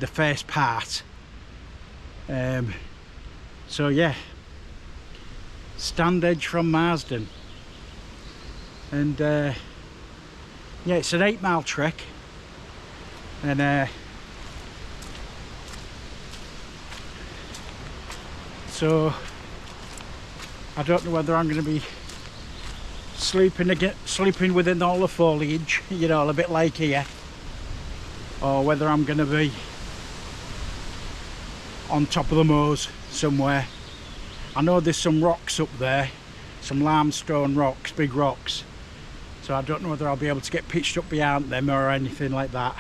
the first part. So yeah, Standedge from Marsden, and yeah, it's an 8-mile trek, and so I don't know whether I'm going to be sleeping within all the foliage, you know, a bit like here, or whether I'm going to be on top of the moors somewhere. I know there's some rocks up there, some limestone rocks, big rocks, so I don't know whether I'll be able to get pitched up behind them or anything like that.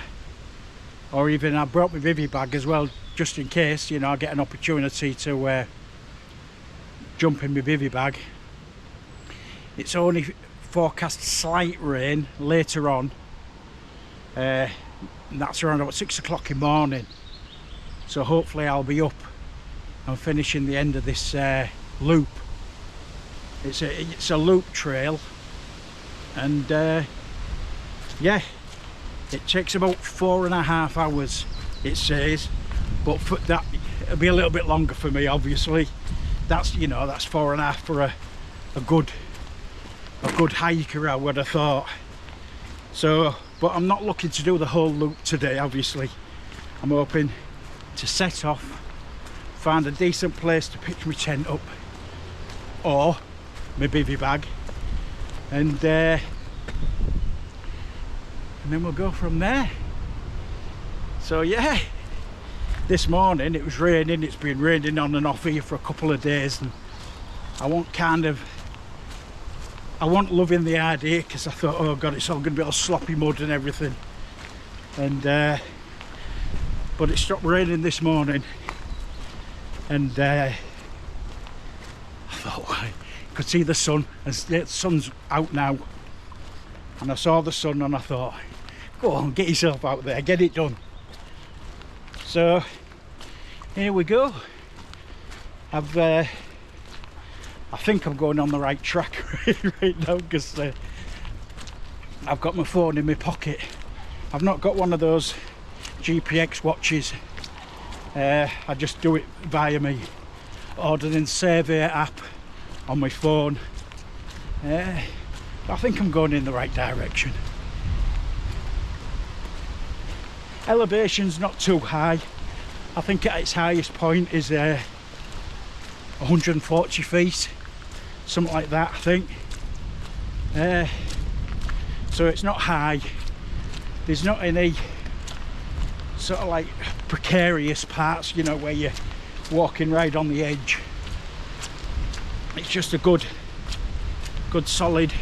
Or even, I brought my bivvy bag as well, just in case, you know, I get an opportunity to jump in my bivvy bag. It's only forecast slight rain later on, and that's around about 6 o'clock in the morning, so hopefully I'll be up and finishing the end of this loop. It's a loop trail, and yeah, it takes about 4.5 hours, it says, but for that it'll be a little bit longer for me, obviously. That's, you know, that's 4.5 for a good hiker, I would have thought. So, but I'm not looking to do the whole loop today, obviously. I'm hoping to set off, find a decent place to pitch my tent up, or my bivvy bag, and then we'll go from there. So yeah, this morning it was raining. It's been raining on and off here for a couple of days, and I wasn't loving the idea, because I thought, oh god, it's all going to be all sloppy mud and everything, and but it stopped raining this morning, and I thought, well, I could see the sun, and the sun's out now, and I saw the sun, and I thought, go on, get yourself out there, get it done. So here we go. I think I'm going on the right track right now, because I've got my phone in my pocket. I've not got one of those GPX watches. I just do it via my ordnance survey app on my phone. I think I'm going in the right direction. Elevation's not too high. I think at its highest point is 140 feet, something like that, I think. So it's not high. There's not any sort of like precarious parts, you know, where you're walking right on the edge. It's just a good solid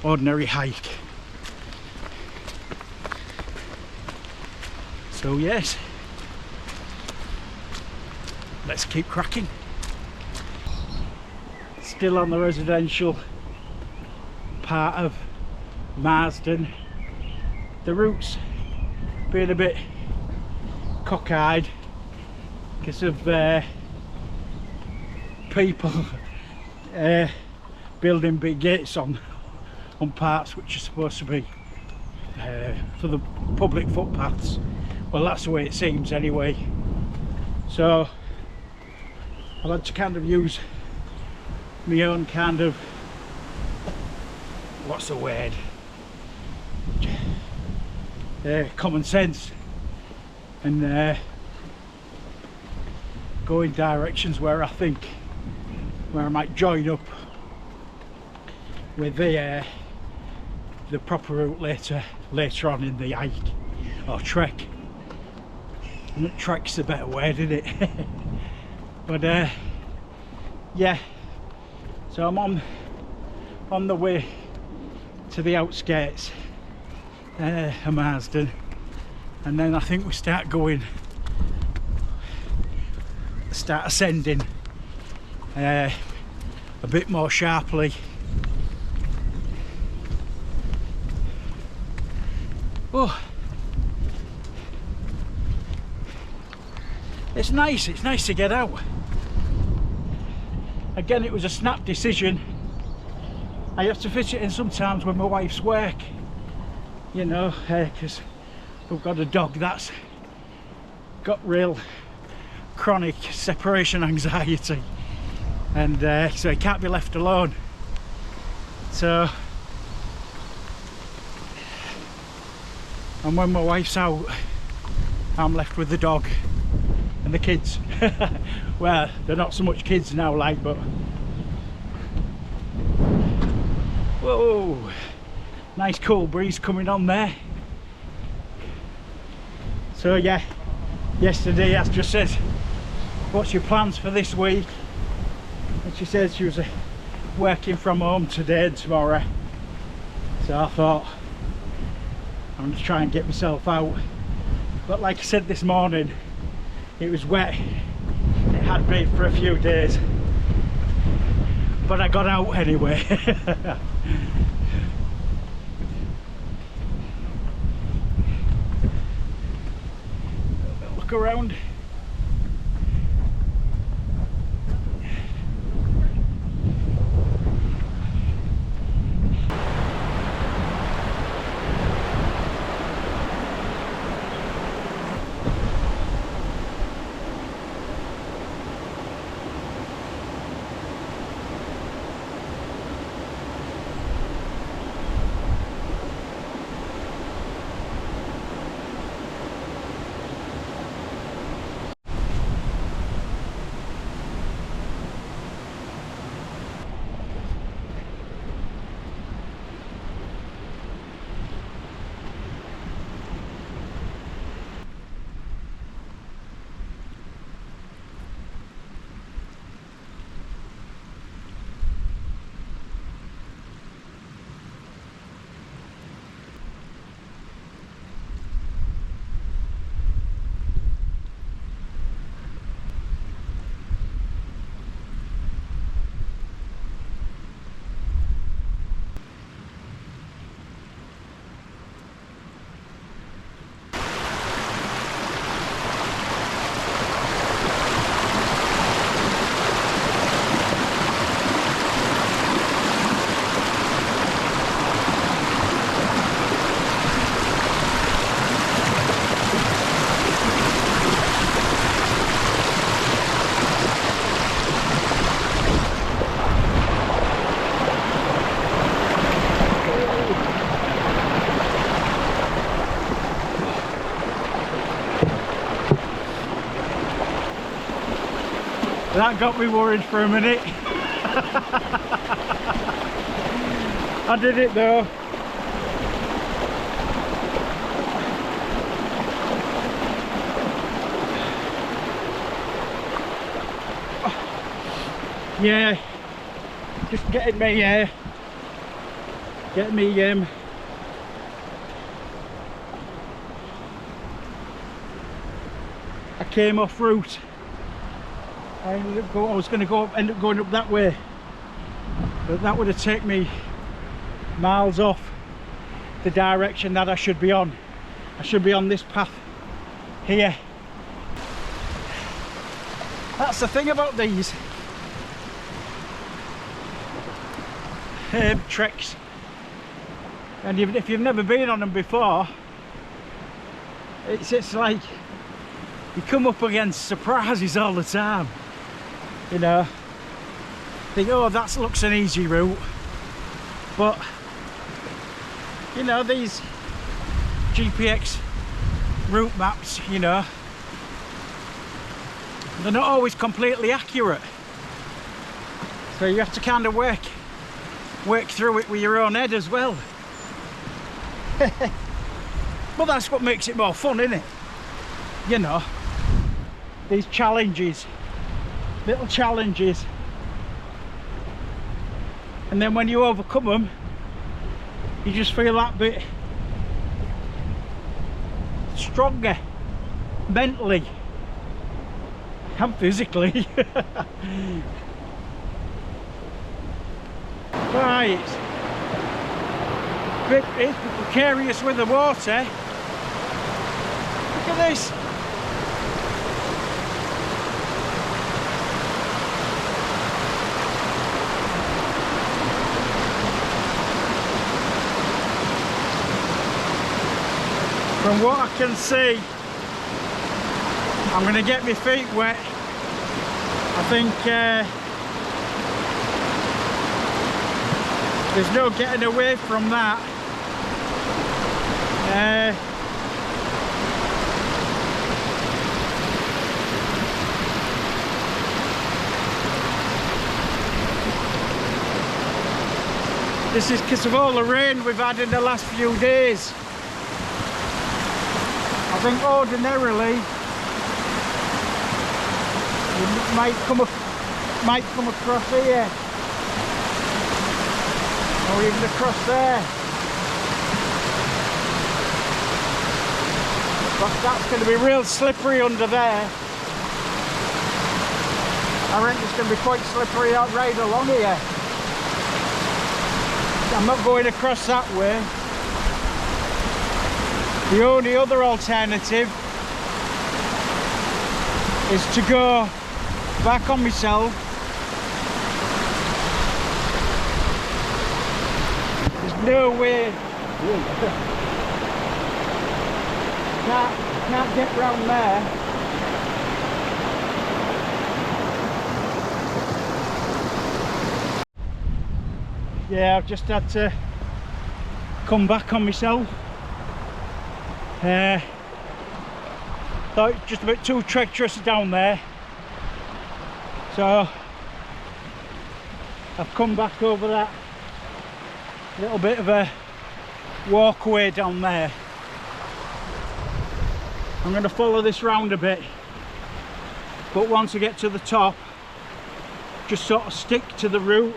ordinary hike. So yes, let's keep cracking. Still on the residential part of Marsden. The route's being a bit cockeyed because of people building big gates on parts which are supposed to be for the public footpaths. Well, that's the way it seems anyway. So I've had to kind of use my own kind of, what's the word, common sense, and go in directions where I think, where I might join up with the proper route later on in the hike or trek. Trek's a better word, isn't it? But yeah, so I'm on the way to the outskirts of Marsden, and then I think we start ascending a bit more sharply. Oh, it's nice to get out. Again, it was a snap decision. I have to fit it in sometimes with my wife's work, you know, because who've got a dog that's got real chronic separation anxiety, and so he can't be left alone. So, and when my wife's out, I'm left with the dog and the kids. Well, they're not so much kids now, like, but whoa, nice cool breeze coming on there. So yeah, yesterday I just said, what's your plans for this week? And she said she was working from home today and tomorrow. So I thought, I'm going to try and get myself out. But like I said this morning, it was wet. It had been for a few days. But I got out anyway. Look around. That got me worried for a minute. I did it though. Yeah, just getting me I came off route. I was going to end up going up that way, but that would have taken me miles off the direction that I should be on. I should be on this path here. That's the thing about these treks, and even if you've never been on them before, it's like you come up against surprises all the time. You know, think, oh, that looks an easy route, but you know, these GPX route maps, you know, they're not always completely accurate, so you have to kind of work through it with your own head as well. But that's what makes it more fun, isn't it? You know, these challenges, little challenges, and then when you overcome them, you just feel that bit stronger mentally and physically. Right, it's precarious with the water. Look at this. From what I can see, I'm going to get my feet wet. I think there's no getting away from that. This is because of all the rain we've had in the last few days. I think ordinarily you might come across here, or even across there. But that's going to be real slippery under there. I reckon it's going to be quite slippery out right along here. I'm not going across that way. The only other alternative is to go back on myself. There's no way. Can't get round there. Yeah, I've just had to come back on myself. Thought it was just a bit too treacherous down there, so I've come back over that little bit of a walkway down there. I'm going to follow this round a bit, but once I get to the top, just sort of stick to the route.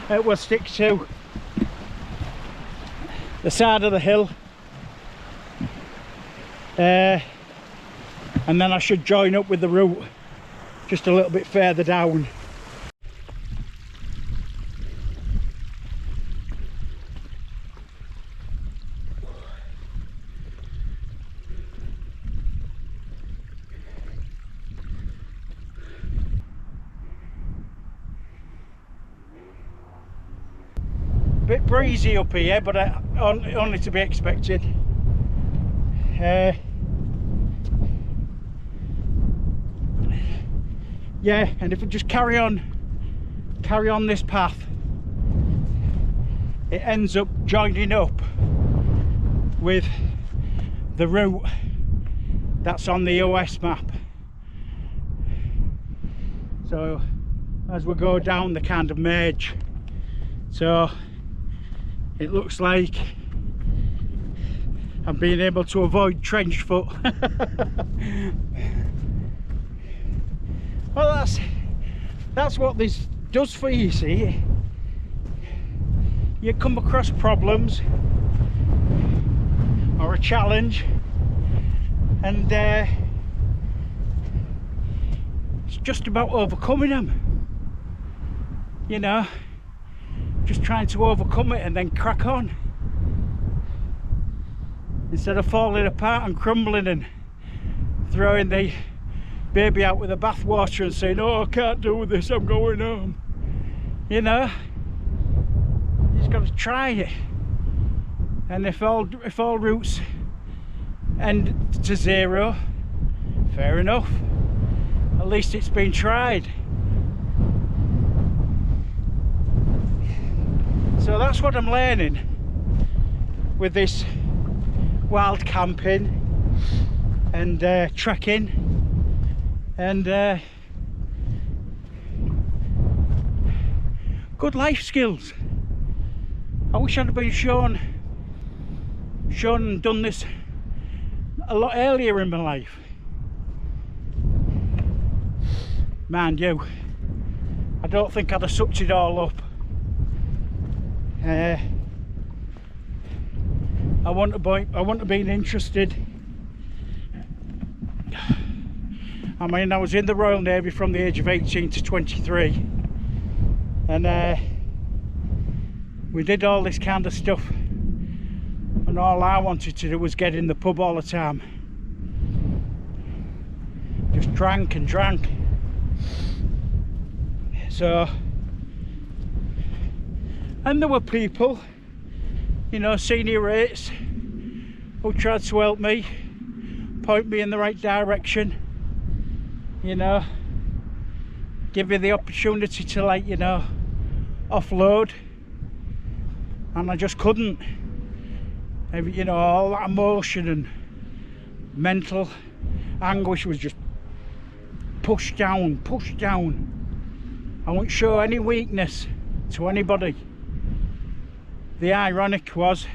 It will stick to the side of the hill, and then I should join up with the route just a little bit further down. Bit breezy up here, but only to be expected. Yeah, and if we just carry on this path, it ends up joining up with the route that's on the OS map. So as we go down, they kind of merge. So it looks like I'm being able to avoid trench foot. Well, that's what this does for you, see. You come across problems or a challenge, and it's just about overcoming them, you know, just trying to overcome it and then crack on, instead of falling apart and crumbling and throwing the baby out with the bathwater and saying, oh, I can't do this, I'm going home. You know, you just got to try it. And if all routes end to zero, fair enough, at least it's been tried. So that's what I'm learning with this wild camping and trekking and good life skills. I wish I'd have been shown and done this a lot earlier in my life. Mind you, I don't think I'd have sucked it all up. I wouldn't have been interested. I mean, I was in the Royal Navy from the age of 18 to 23, and we did all this kind of stuff, and all I wanted to do was get in the pub all the time. Just drank and drank. So, and there were people, you know, senior rates, who tried to help me, point me in the right direction, you know, give me the opportunity to, like, you know, offload, and I just couldn't. You know, all that emotion and mental anguish was just pushed down, pushed down. I wouldn't show any weakness to anybody. The ironic was,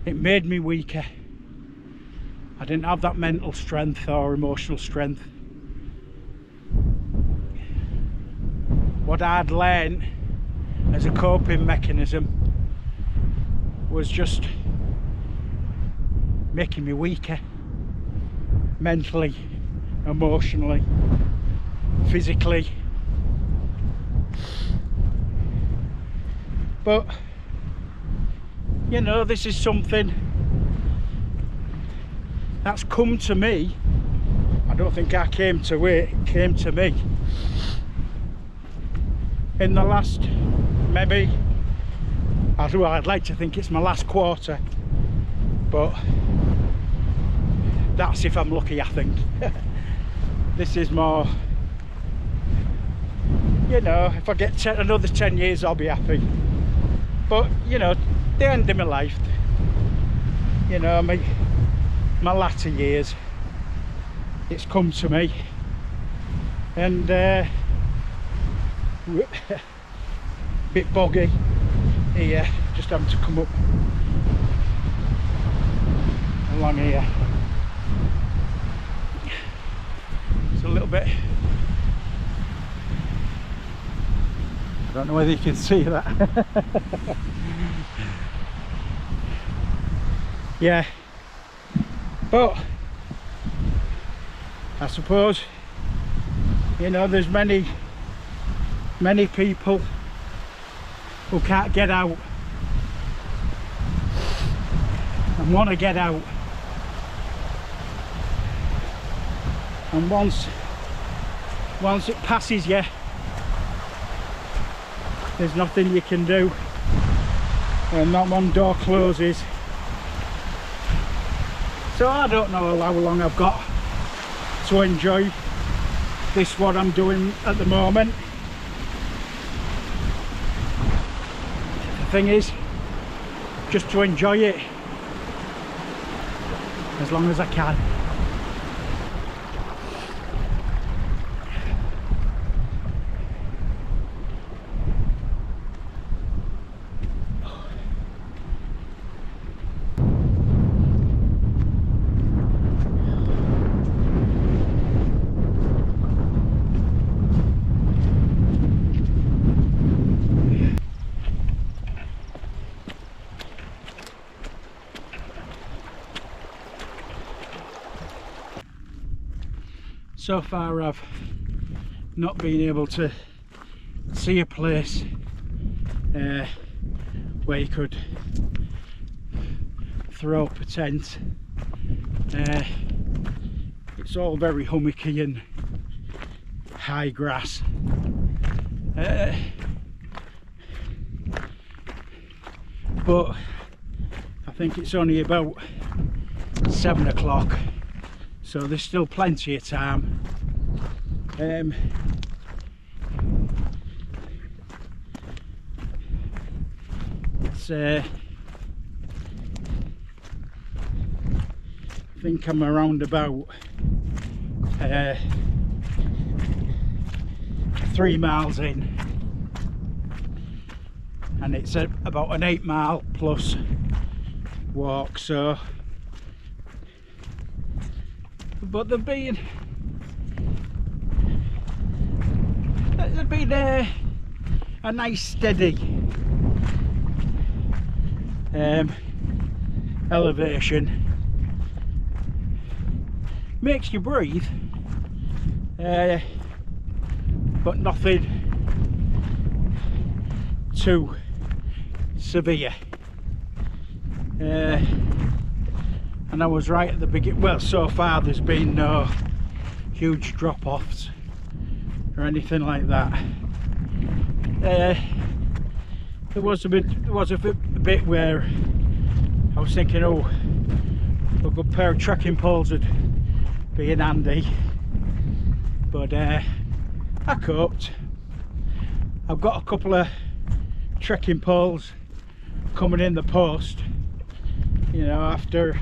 it made me weaker. I didn't have that mental strength or emotional strength. What I'd learned as a coping mechanism was just making me weaker, mentally, emotionally, physically. But you know, this is something that's come to me. I don't think I came to it, it came to me in the last, maybe, I'd like to think it's my last quarter, but that's if I'm lucky, I think. This is more, you know, if I get another 10 years I'll be happy. But you know, the end of my life, you know, my latter years, it's come to me, and bit boggy here, just having to come up along here. It's a little bit, I don't know whether you can see that. Yeah, but I suppose, you know, there's many people who can't get out and want to get out, and once it passes you, there's nothing you can do, and that one door closes. So I don't know how long I've got to enjoy this, what I'm doing at the moment. The thing is, just to enjoy it as long as I can. So far I've not been able to see a place where you could throw up a tent. It's all very hummocky and high grass. But I think it's only about 7 o'clock, so there's still plenty of time. I think I'm around about 3 miles in, and it's about an 8 mile plus walk. So, but there's been a nice steady elevation, makes you breathe, but nothing too severe. And I was right at the beginning. Well, so far there's been no huge drop-offs or anything like that. There was a bit where I was thinking, oh, a good pair of trekking poles would be in handy, but I coped. I've got a couple of trekking poles coming in the post, you know, after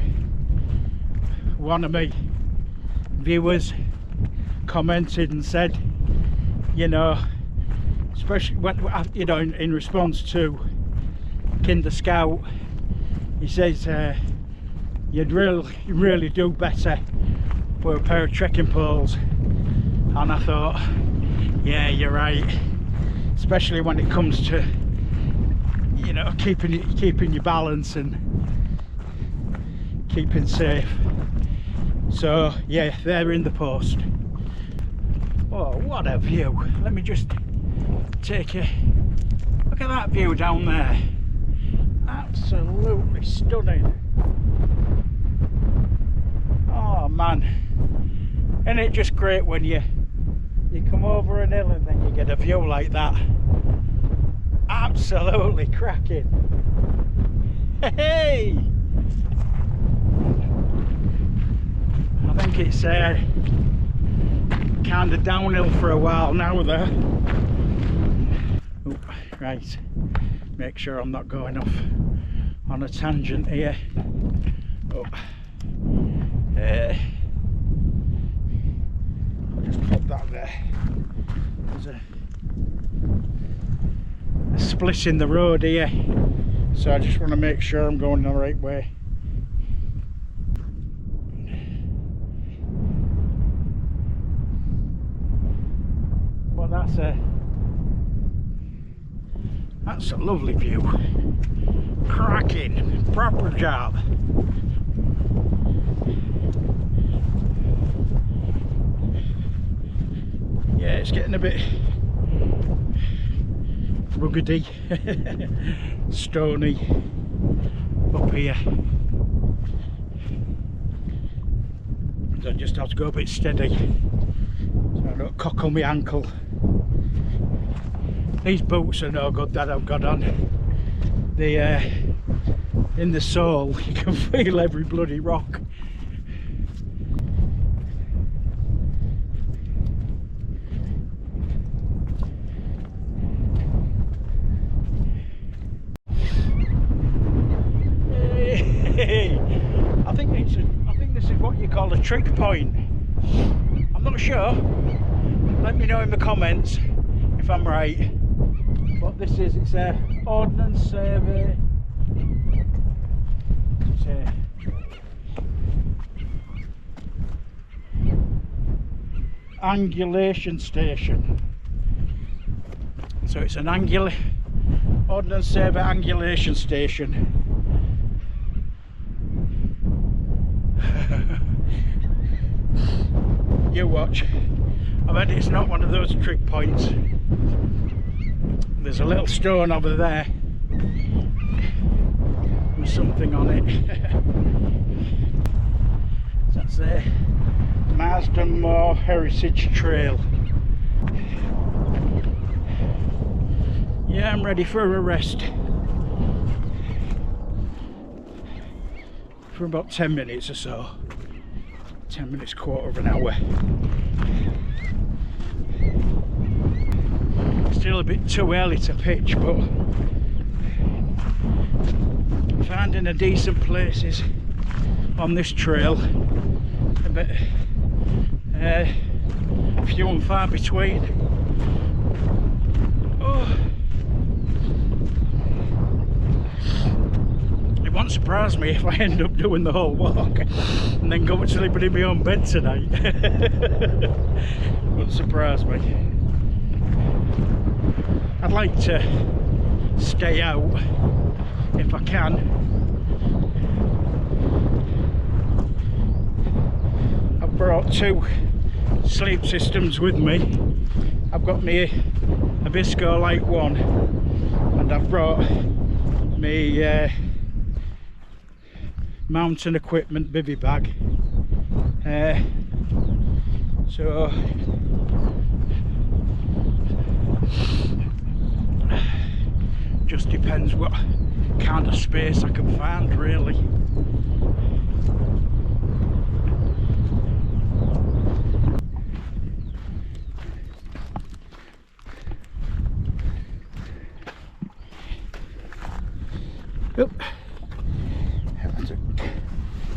one of my viewers commented and said, you know, especially when, you know, in response to Kinder Scout, he says you'd really do better with a pair of trekking poles. And I thought, yeah, you're right, especially when it comes to, you know, keeping your balance and keeping safe. So yeah, they're in the post. Oh, what a view. Let me just take a look at that view down there. Absolutely stunning. Oh man, isn't it just great when you come over an hill and then you get a view like that? Absolutely cracking. Hey, I think it's kind of downhill for a while now there. Oh, right, make sure I'm not going off on a tangent here. Oh. I'll just put that there. There's a split in the road here, so I just want to make sure I'm going the right way. Well, that's a lovely view. Cracking, proper job. Yeah, it's getting a bit ruggedy, stony up here. So I just have to go a bit steady so I don't cockle my ankle. These boots are no good that I've got on. They in the sole you can feel every bloody rock. I think this is what you call a trick point. I'm not sure. Let me know in the comments if I'm right. But this is, it's a ordnance survey. It's a angulation station. So it's an ordnance survey angulation station. You watch. I bet it's not one of those trick points. There's a little stone over there with something on it. That's the Marsden Moor Heritage Trail. Yeah, I'm ready for a rest for about 10 minutes or so. 10 minutes, quarter of an hour. Still a bit too early to pitch, but finding a decent places on this trail a bit few and far between. Oh. It won't surprise me if I end up doing the whole walk and then going to sleep in my own bed tonight. Wouldn't surprise me. I'd like to stay out if I can. I've brought 2 sleep systems with me. I've got my Abisco Light 1 and I've brought my mountain equipment bivvy bag. So just depends what kind of space I can find, really. Oop.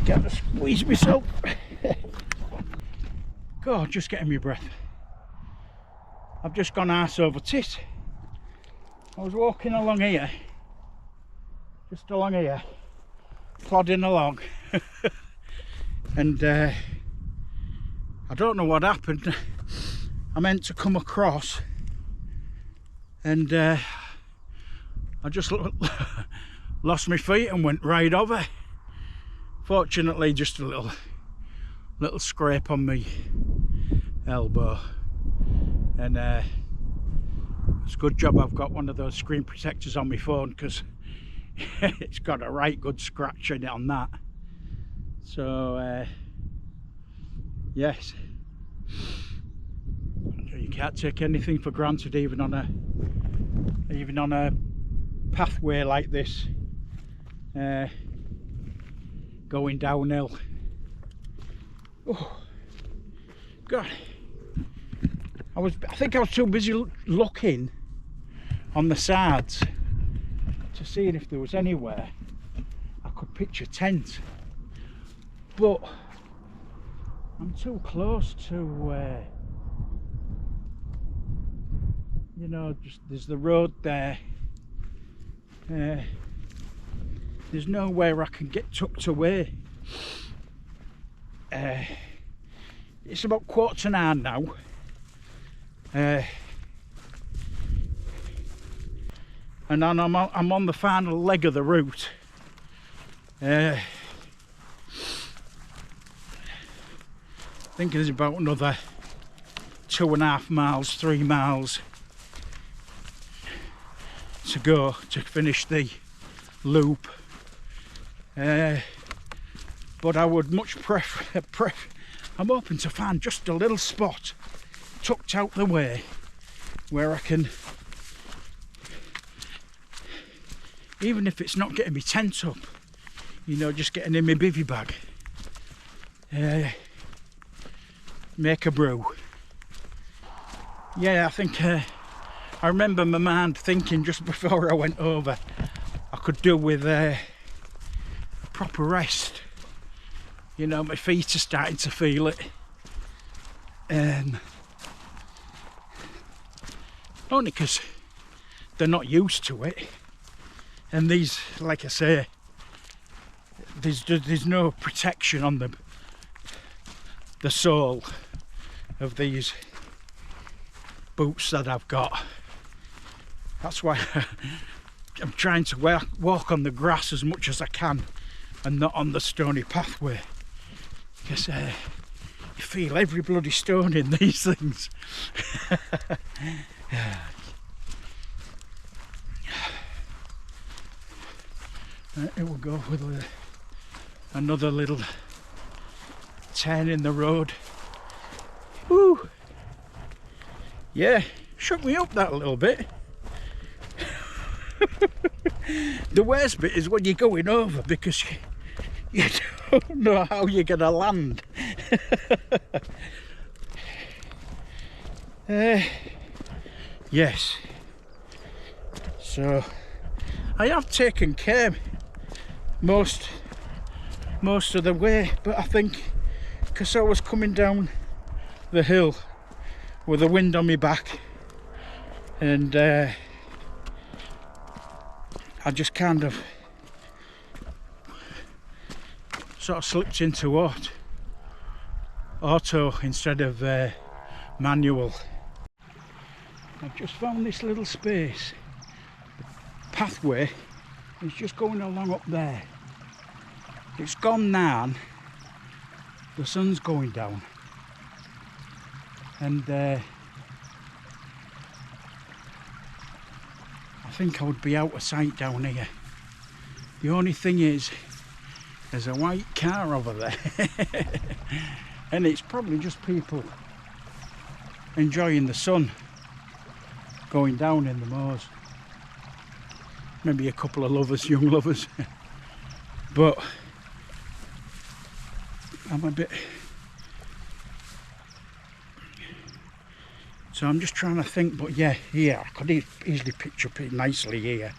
Got to squeeze myself. God, just getting my breath. I've just gone arse over tit. I was walking along here, just along here, plodding along, and I don't know what happened. I meant to come across, and I just lost my feet and went right over. Fortunately, just a little scrape on my elbow, and it's a good job I've got one of those screen protectors on my phone, because it's got a right good scratch in it on that. So yes, you can't take anything for granted, even on a pathway like this, going downhill. Oh God, I think I was too busy looking on the sides to see if there was anywhere I could pitch a tent, but I'm too close to you know, just there's the road there. There's nowhere I can get tucked away. It's about 9:15 now. And I'm on the final leg of the route. I think there's about another 2.5 miles, 3 miles to go to finish the loop. But I would much prefer, I'm hoping to find just a little spot tucked out the way where I can, even if it's not getting my tent up, you know, just getting in my bivvy bag, make a brew. Yeah, I think I remember my mind thinking just before I went over, I could do with a proper rest. You know, my feet are starting to feel it. Only because they're not used to it. And these, like I say, there's no protection on the sole of these boots that I've got. That's why I'm trying to walk on the grass as much as I can and not on the stony pathway, because you feel every bloody stone in these things. It will go with another little turn in the road. Woo! Yeah, shook me up that a little bit. The worst bit is when you're going over, because you don't know how you're going to land. Yes, so I have taken care most of the way, but I think because I was coming down the hill with the wind on my back, and I just kind of sort of slipped into auto instead of manual. I've just found this little space. The pathway is just going along up there. It's gone now. The sun's going down, and I think I would be out of sight down here. The only thing is, there's a white car over there, and it's probably just people enjoying the sun going down in the moors. maybe a couple of lovers, young lovers. But I'm a bit... So I'm just trying to think, but yeah, here, I could easily picture it nicely here.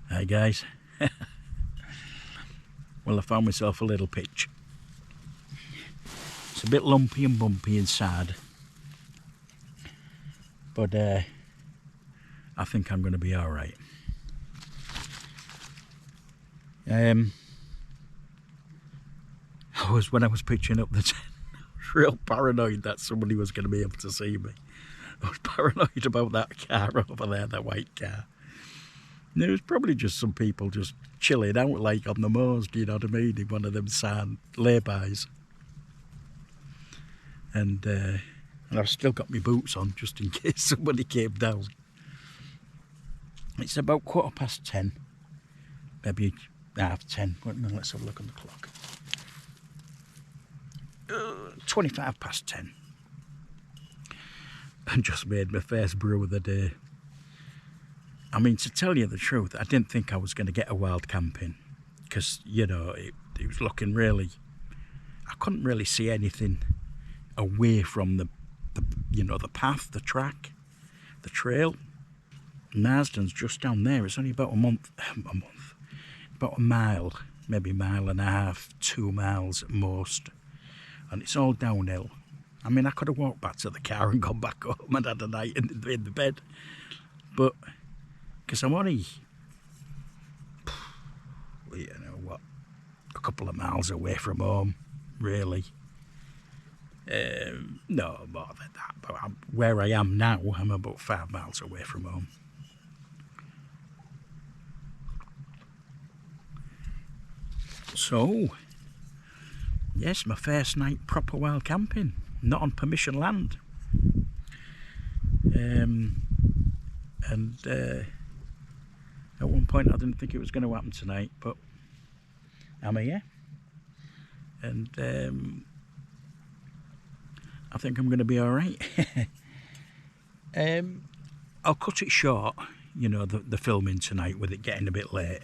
Hi guys. Well, I found myself a little pitch. It's a bit lumpy and bumpy inside, but I think I'm going to be all right. When I was pitching up the tent, I was real paranoid that somebody was going to be able to see me. I was paranoid about that car over there, that white car. There was probably just some people just chilling out like on the moors, do you know what I mean, in one of them sand laybys. And I've still got my boots on just in case somebody came down. It's about 10:15, maybe 10:30. Let's have a look on the clock. 10:25. And just made my first brew of the day. I mean, to tell you the truth, I didn't think I was going to get a wild camping because, you know, it was looking really... I couldn't really see anything away from the path, the track, the trail. Marsden's just down there. It's only about about a mile, maybe a mile and a half, 2 miles at most. And it's all downhill. I mean, I could have walked back to the car and gone back home and had a night in the bed. But... because I'm only, you know what, a couple of miles away from home, really. No, more than that. But where I am now, I'm about 5 miles away from home. So, yes, my first night proper wild camping, not on permission land. At one point I didn't think it was going to happen tonight, but I'm here. And I think I'm going to be alright. I'll cut it short, you know, the filming tonight with it getting a bit late.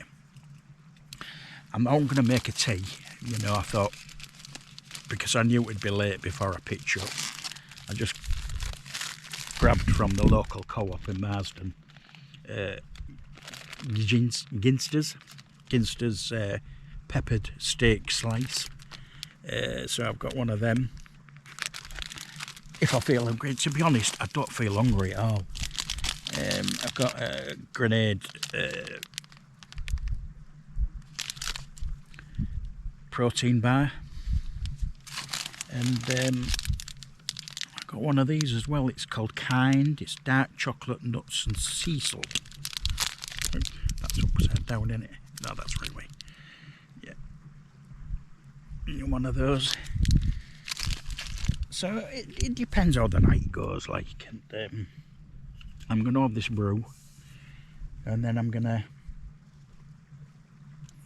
I'm not going to make a tea, you know. I thought, because I knew it would be late before I pitch up, I just grabbed from the local co-op in Marsden Ginster's peppered steak slice. So I've got one of them. If I feel hungry, to be honest, I don't feel hungry at all. I've got a grenade protein bar, and I've got one of these as well. It's called Kind. It's dark chocolate, nuts and sea salt. That's upside down, isn't it? No, that's right way. Yeah, one of those. So it depends how the night goes, like. And I'm going to have this brew, and then I'm going to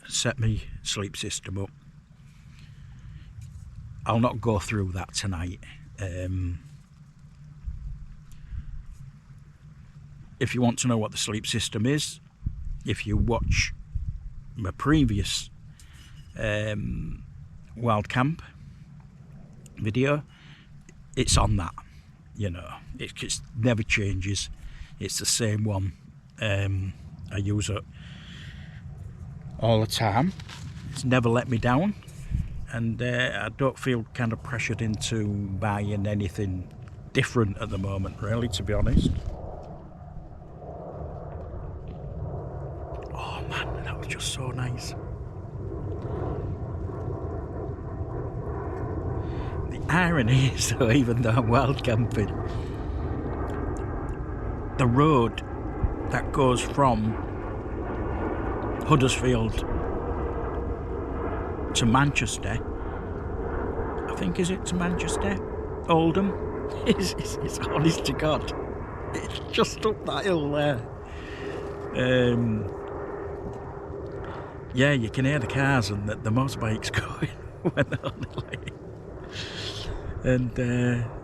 set my sleep system up. I'll not go through that tonight. If you want to know what the sleep system is, if you watch my previous wild camp video, it's on that, you know. It never changes. It's the same one. I use it all the time. It's never let me down, and I don't feel kind of pressured into buying anything different at the moment, really, to be honest. Oh man, that was just so nice. The irony is, though, even though I'm wild camping, the road that goes from Huddersfield to Manchester, I think, is it to Manchester? Oldham? It's honest to God. It's just up that hill there. Yeah, you can hear the cars and the motorbikes going when they're on the lane. And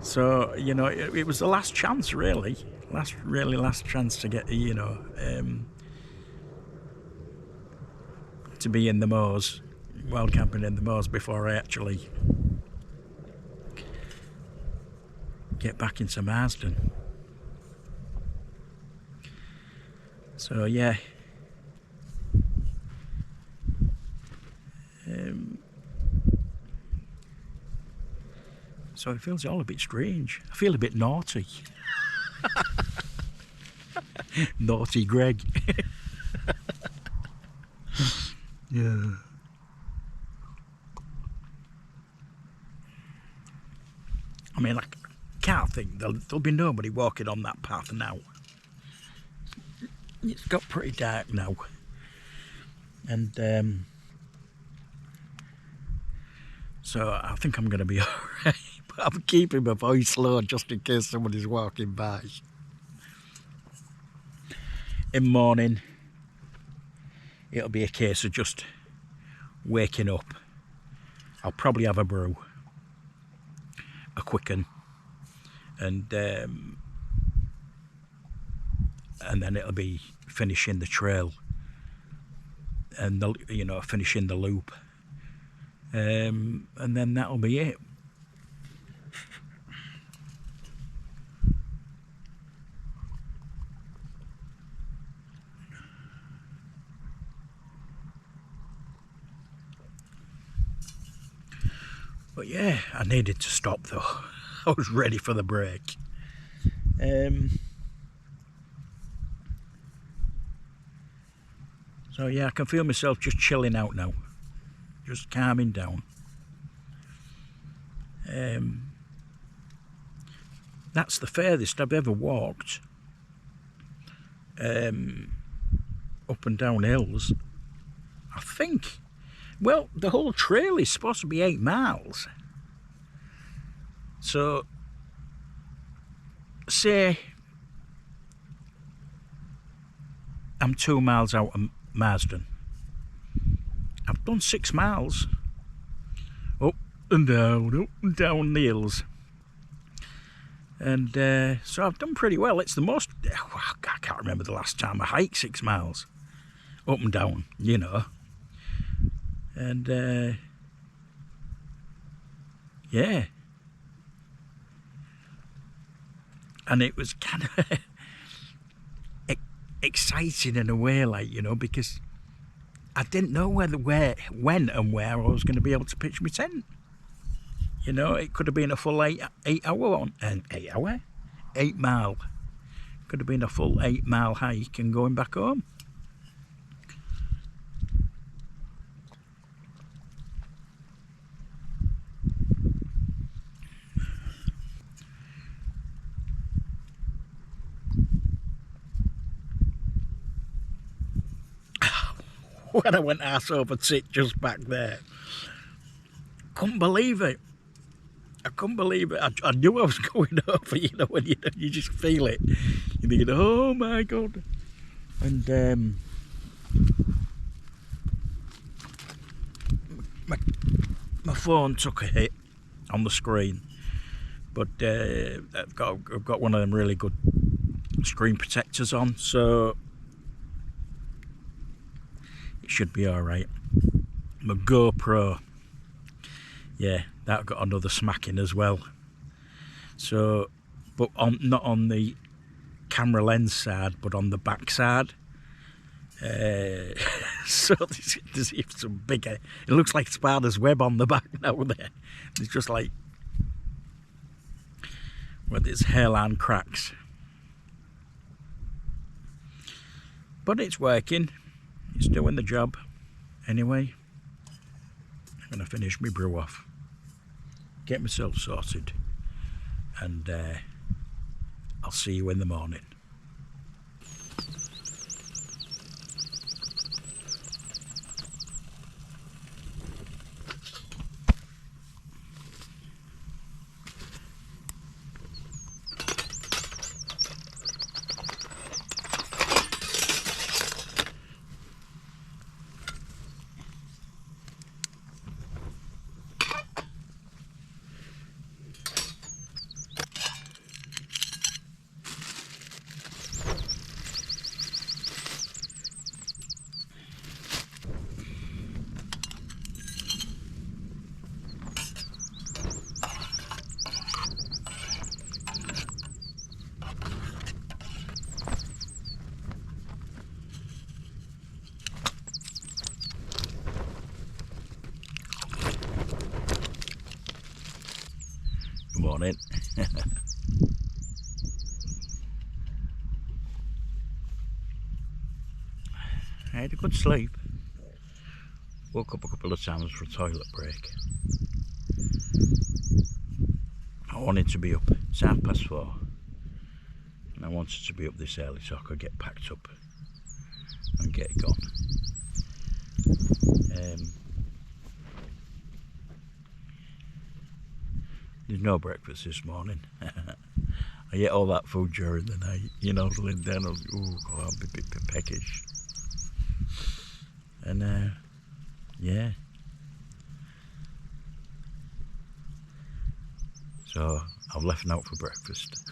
so, you know, it was the last chance, really. Last chance to get, you know, to be in the moors, wild camping in the moors, before I actually get back into Marsden. So yeah, so it feels all a bit strange. I feel a bit naughty. Naughty Greg. Yeah. I mean, I can't think there'll be nobody walking on that path now. It's got pretty dark now, and so I think I'm going to be alright. But I'm keeping my voice low just in case somebody's walking by. In the morning, it'll be a case of just waking up. I'll probably have a brew, a quicken, and then it'll be finishing the trail and finishing the loop, and then that'll be it. But yeah, I needed to stop though. I was ready for the break. So yeah, I can feel myself just chilling out now, just calming down. That's the furthest I've ever walked up and down hills, I think. Well, the whole trail is supposed to be 8 miles. So, say I'm 2 miles out of Marsden. I've done 6 miles. Up and down the hills. And so I've done pretty well. It's the most... I can't remember the last time I hiked 6 miles. Up and down, you know. And yeah. And it was kind of exciting in a way, like, you know, because I didn't know when and where I was going to be able to pitch my tent. You know, it could have been a full 8 mile. Could have been a full 8 mile hike and going back home. When I went arse over tit just back there, couldn't believe it. I couldn't believe it. I knew I was going over, you know, when you just feel it. You think, oh my God. And my phone took a hit on the screen, but I've got one of them really good screen protectors on, so it should be all right. My GoPro, yeah, that got another smacking as well. So, but not on the camera lens side, but on the back side. So there's some bigger. It looks like spider's web on the back now. There, it's just like where there's hairline cracks. But it's working. It's doing the job. Anyway, I'm gonna finish my brew off, get myself sorted, and I'll see you in the morning. Morning. I had a good sleep. Woke up a couple of times for a toilet break. I wanted to be up. It's 4:30, and I wanted to be up this early so I could get packed up and get gone. There's no breakfast this morning. I ate all that food during the night. You know, I was laying down, I was, oh God, I'm a bit peckish. And yeah. So I've left out for breakfast.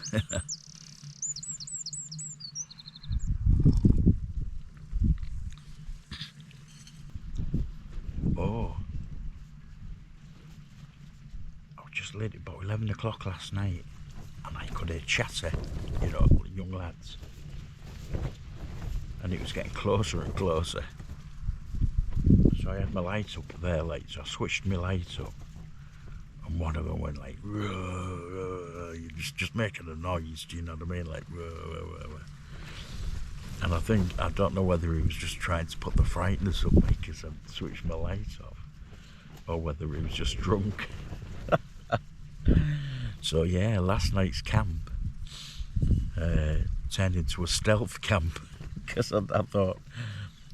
Oh. Just late about 11 o'clock last night, and I could hear chatter, you know, young lads, and it was getting closer and closer. So I had my light up there, like, so I switched my light up, and one of them went like, just making a noise, do you know what I mean, like, and I don't know whether he was just trying to put the frighteners up me because I switched my light off, or whether he was just drunk. So yeah, last night's camp turned into a stealth camp because I thought,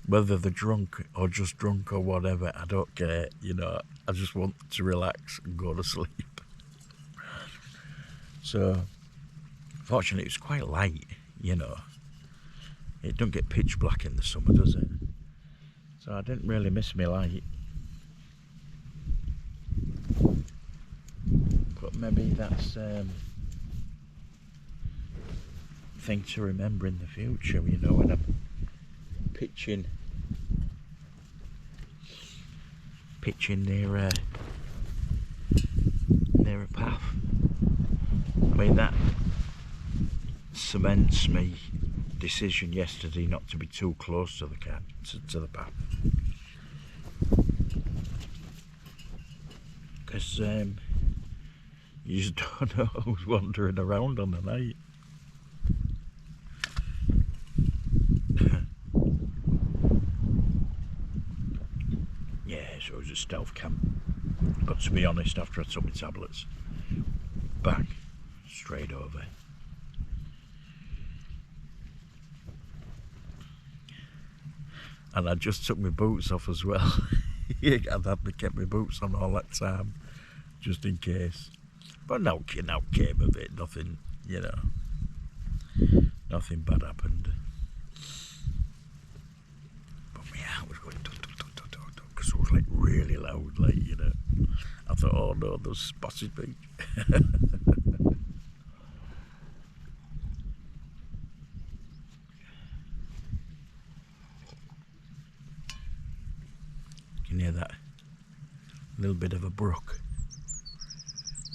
whether they're drunk or just drunk or whatever, I don't care, you know, I just want to relax and go to sleep. So fortunately it was quite light, you know. It don't get pitch black in the summer, does it? So I didn't really miss my light. But maybe that's thing to remember in the future, you know, when I'm pitching near a path. I mean, that cements me decision yesterday not to be too close to the to the path, because you just don't know who's wandering around on the night. Yeah, so it was a stealth camp, but to be honest, after I took my tablets, bang, straight over. And I just took my boots off as well. I'd kept my boots on all that time, just in case. But no came of it, nothing, you know, nothing bad happened. But my heart was going because it was like really loud, like, you know. I thought, oh no, those spotted me. You can hear that little bit of a brook,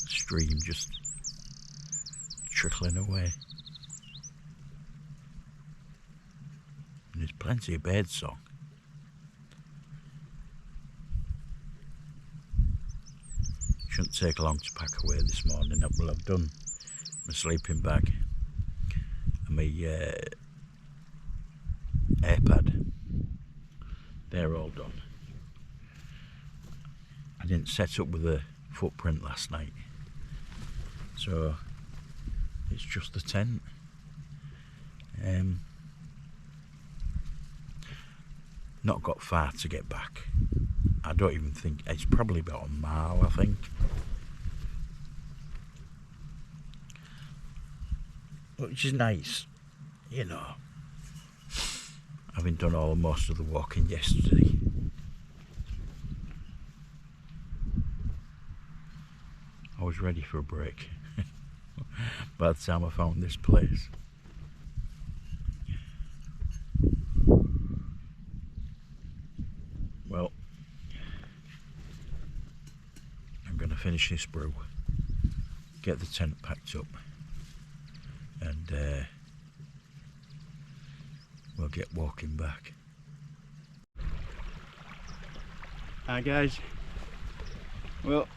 stream just trickling away. And there's plenty of bird song. Shouldn't take long to pack away this morning. Well, I've done my sleeping bag and my AirPad. They're all done. I didn't set up with a footprint last night, so it's just the tent. Not got far to get back. I don't even think, it's probably about a mile, I think. Which is nice, you know, having done most of the walking yesterday. I was ready for a break by the time I found this place. Well, I'm going to finish this brew, get the tent packed up, and we'll get walking back. Hi guys, well,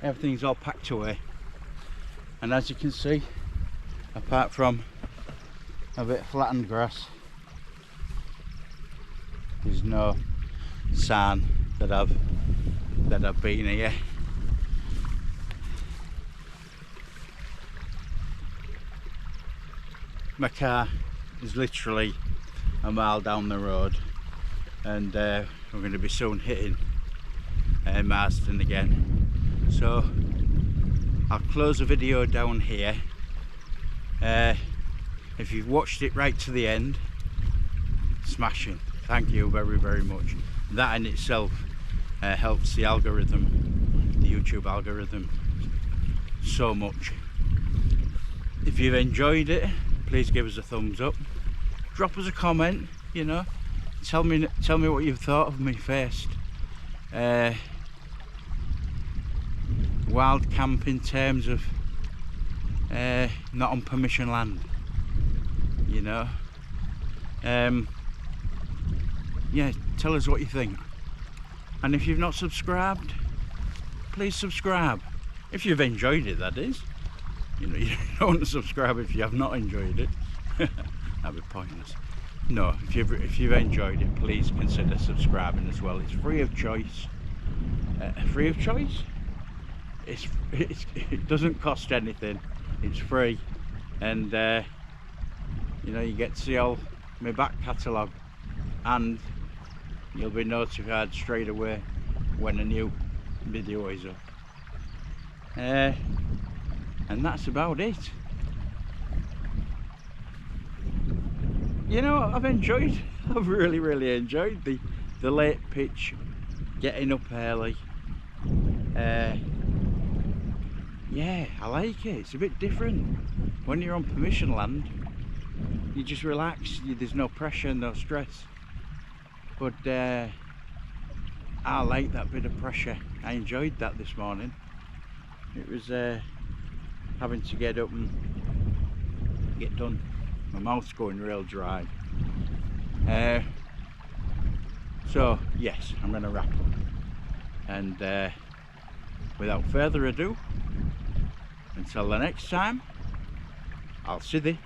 everything's all packed away, and as you can see, apart from a bit of flattened grass, there's no sign that I've been here. My car is literally a mile down the road, and we're going to be soon hitting Marsden again. So I'll close the video down here. If you've watched it right to the end, smashing, thank you very, very much. That in itself helps the algorithm, the YouTube algorithm, so much. If you've enjoyed it, please give us a thumbs up, drop us a comment, you know, tell me what you've thought of me first. Wild camp in terms of not on permission land, you know. Yeah, tell us what you think, and if you've not subscribed, please subscribe. If you've enjoyed it, that is. You know, you don't want to subscribe if you have not enjoyed it. That'd be pointless. No, if you've enjoyed it, please consider subscribing as well. It's free of choice. Free of choice? it doesn't cost anything, it's free, and you know, you get to see all my back catalogue, and you'll be notified straight away when a new video is up. And that's about it. You know, I've really enjoyed the late pitch, getting up early. Yeah, I like it. It's a bit different. When you're on permission land, you just relax. There's no pressure, no stress. But I like that bit of pressure. I enjoyed that this morning. It was having to get up and get done. My mouth's going real dry. So yes, I'm going to wrap up. And without further ado, until the next time, I'll see thee.